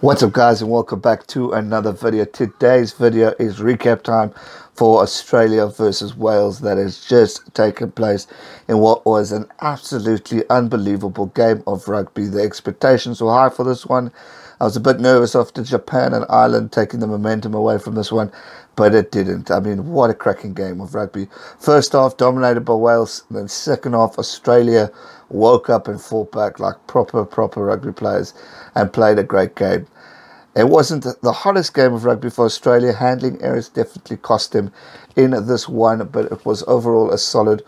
What's up, guys, and welcome back to another video. Today's video is recap time for Australia versus Wales that has just taken place in what was an absolutely unbelievable game of rugby. The expectations were high for this one. I was a bit nervous after Japan and Ireland taking the momentum away from this one, but it didn't. I mean, what a cracking game of rugby. First half dominated by Wales, then second half Australia woke up and fought back like proper rugby players and played a great game. It wasn't the hottest game of rugby for Australia. Handling errors definitely cost them in this one, but it was overall a solid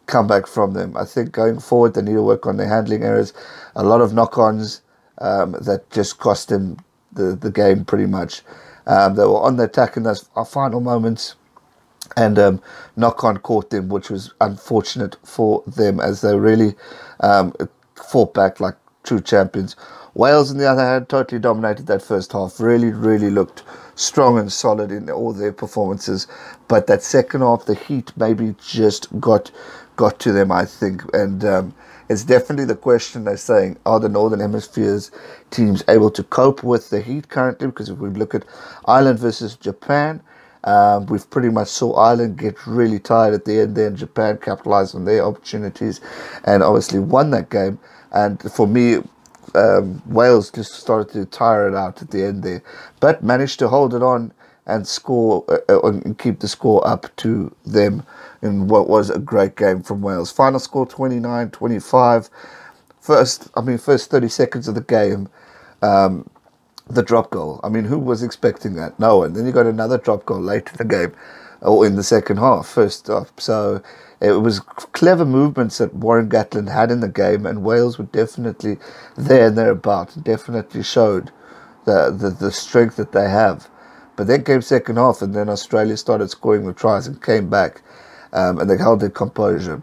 comeback from them. I think going forward, they need to work on their handling errors. A lot of knock-ons that just cost them the game pretty much. They were on the attack in those final moments, and knock-on caught them, which was unfortunate for them as they really fought back like true champions. Wales, on the other hand, totally dominated that first half. Really looked strong and solid in all their performances. But that second half, the heat maybe just got to them, I think. And it's definitely the question they're saying, are the Northern Hemisphere's teams able to cope with the heat currently? Because if we look at Ireland versus Japan, we've pretty much saw Ireland get really tired at the end there, and Japan capitalized on their opportunities and obviously won that game. And for me, Wales just started to tire it out at the end there, but managed to hold it on and score and keep the score up to them in what was a great game from Wales. Final score 29-25. First 30 seconds of the game, the drop goal. I mean, who was expecting that? No one. Then you got another drop goal late in the game, or in the second half, first off. So it was clever movements that Warren Gatland had in the game, and Wales were definitely there and thereabout, definitely showed the strength that they have. But then came second half, and then Australia started scoring with tries and came back, and they held their composure.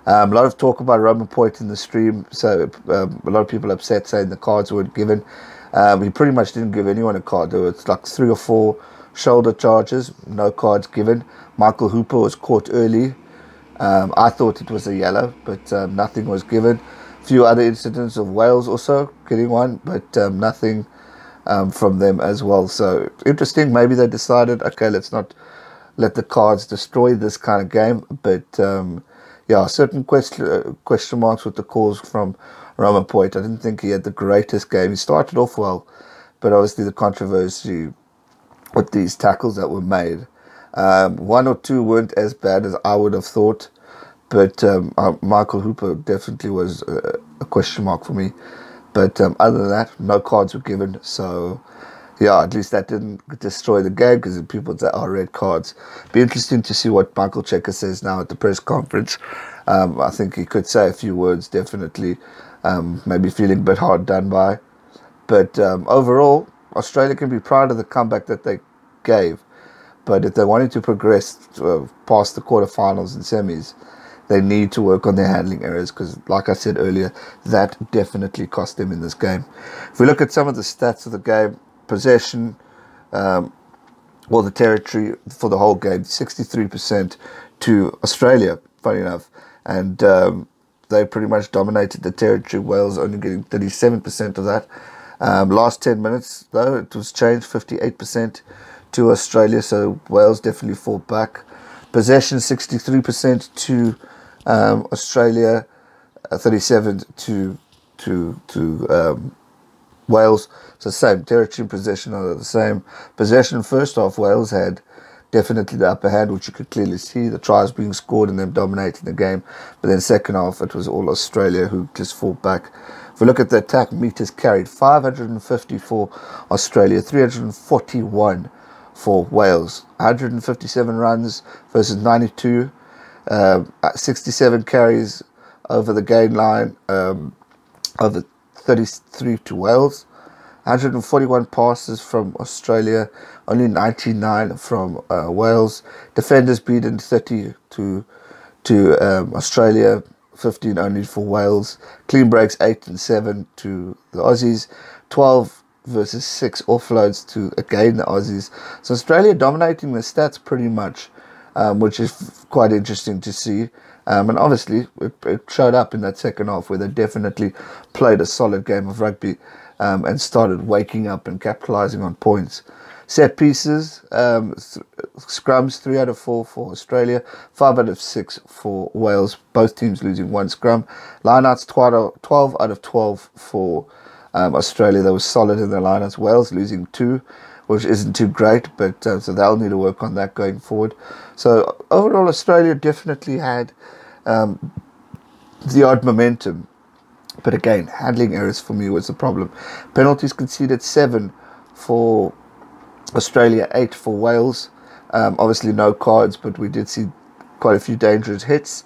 A lot of talk about Roman Point in the stream, so a lot of people upset saying the cards weren't given. He pretty much didn't give anyone a card. There was like 3 or 4 shoulder charges, no cards given. Michael Hooper was caught early. I thought it was a yellow, but nothing was given. A few other incidents of Wales also getting one, but nothing from them as well. So interesting. Maybe they decided, okay, let's not let the cards destroy this kind of game. But yeah, certain question marks with the calls from Roman Point. I didn't think he had the greatest game. He started off well, but obviously the controversy with these tackles that were made. 1 or 2 weren't as bad as I would have thought, but Michael Hooper definitely was a question mark for me. But other than that, no cards were given. So yeah, at least that didn't destroy the game, because people say, oh, red cards. Be interesting to see what Michael Cheika says now at the press conference. I think he could say a few words, definitely. Maybe feeling a bit hard done by. But overall, Australia can be proud of the comeback that they gave. But if they wanted to progress past the quarterfinals and semis, they need to work on their handling errors, because, like I said earlier, that definitely cost them in this game. If we look at some of the stats of the game, possession, the territory for the whole game, 63% to Australia, funny enough. And they pretty much dominated the territory. Wales only getting 37% of that. Last 10 minutes, though, it was changed, 58% to Australia, so Wales definitely fought back. Possession 63% to Australia, 37% to Wales. So same territory and possession are the same. Possession first half, Wales had definitely the upper hand, which you could clearly see, the tries being scored and them dominating the game. But then second half, it was all Australia who just fought back. If we look at the attack meters carried, 554 Australia, 341 for Wales. 157 runs versus 92, 67 carries over the gain line, over 33 to Wales. 141 passes from Australia, only 99 from Wales. Defenders beaten 30 to Australia, 15 only for Wales. Clean breaks 8 and 7 to the Aussies. 12 versus 6 offloads to, again, the Aussies. So Australia dominating the stats pretty much, which is quite interesting to see. And obviously, it showed up in that second half, where they definitely played a solid game of rugby. and started waking up and capitalising on points. Set pieces, scrums, 3 out of 4 for Australia, 5 out of 6 for Wales, both teams losing 1 scrum. Lineouts, 12 out of 12 for Australia. They were solid in their lineouts. Wales losing 2, which isn't too great, but so they'll need to work on that going forward. So overall, Australia definitely had the odd momentum. But again, handling errors for me was the problem. Penalties conceded, 7 for Australia, 8 for Wales. Obviously no cards, but we did see quite a few dangerous hits.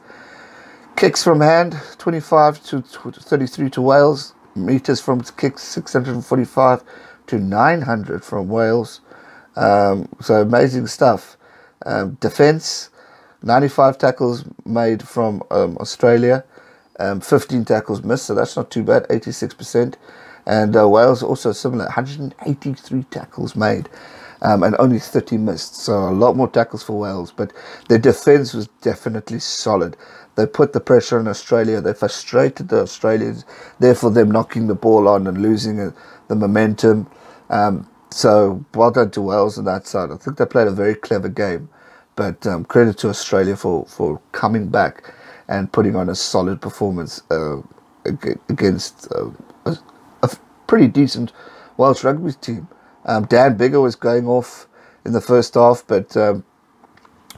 Kicks from hand, 25 to 33 to Wales. Meters from kicks, 645 to 900 from Wales. So amazing stuff. Defence, 95 tackles made from Australia. 15 tackles missed, so that's not too bad, 86%. And Wales also similar, 183 tackles made. And only 30 missed, so a lot more tackles for Wales, but their defence was definitely solid. They put the pressure on Australia, they frustrated the Australians, therefore them knocking the ball on and losing the momentum. So well done to Wales on that side. I think they played a very clever game, but credit to Australia for coming back and putting on a solid performance against a pretty decent Welsh rugby team. Dan Biggar was going off in the first half, but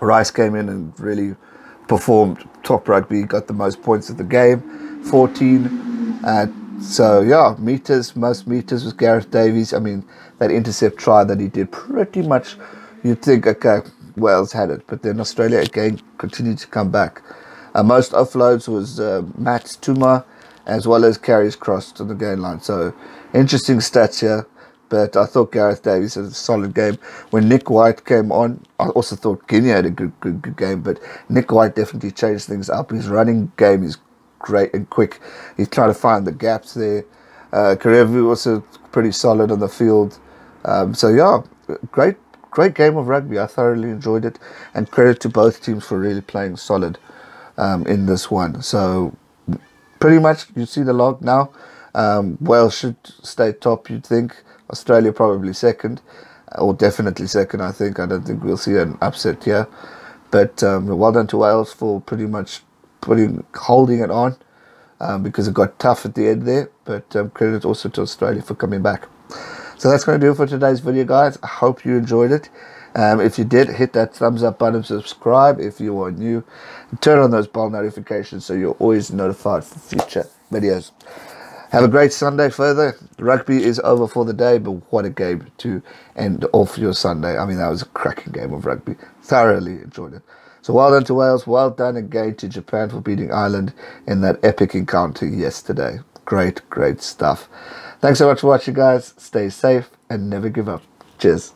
Rhys came in and really performed top rugby, got the most points of the game, 14. So yeah, most meters was Gareth Davies. I mean, that intercept try that he did, pretty much you'd think, okay, Wales had it, but then Australia again continued to come back. Most offloads was Matt Tuma, as well as carries crossed to the gain line. So interesting stats here. But I thought Gareth Davies had a solid game. When Nick White came on, I also thought Guinea had a good game. But Nick White definitely changed things up. His running game is great and quick. He's trying to find the gaps there. Karevu also pretty solid on the field. So yeah, great game of rugby. I thoroughly enjoyed it. And credit to both teams for really playing solid in this one. So pretty much you see the log now. Wales should stay top, you'd think. Australia probably second, or definitely second, I think. I don't think we'll see an upset here. But well done to Wales for pretty much holding it on, because it got tough at the end there. But credit also to Australia for coming back. So that's going to do it for today's video, guys. I hope you enjoyed it. If you did, hit that thumbs up button, subscribe if you are new, and turn on those bell notifications so you're always notified for future videos. Have a great Sunday further. Rugby is over for the day, but what a game to end off your Sunday. I mean, that was a cracking game of rugby. Thoroughly enjoyed it. So well done to Wales. Well done again to Japan for beating Ireland in that epic encounter yesterday. Great stuff. Thanks so much for watching, guys. Stay safe and never give up. Cheers.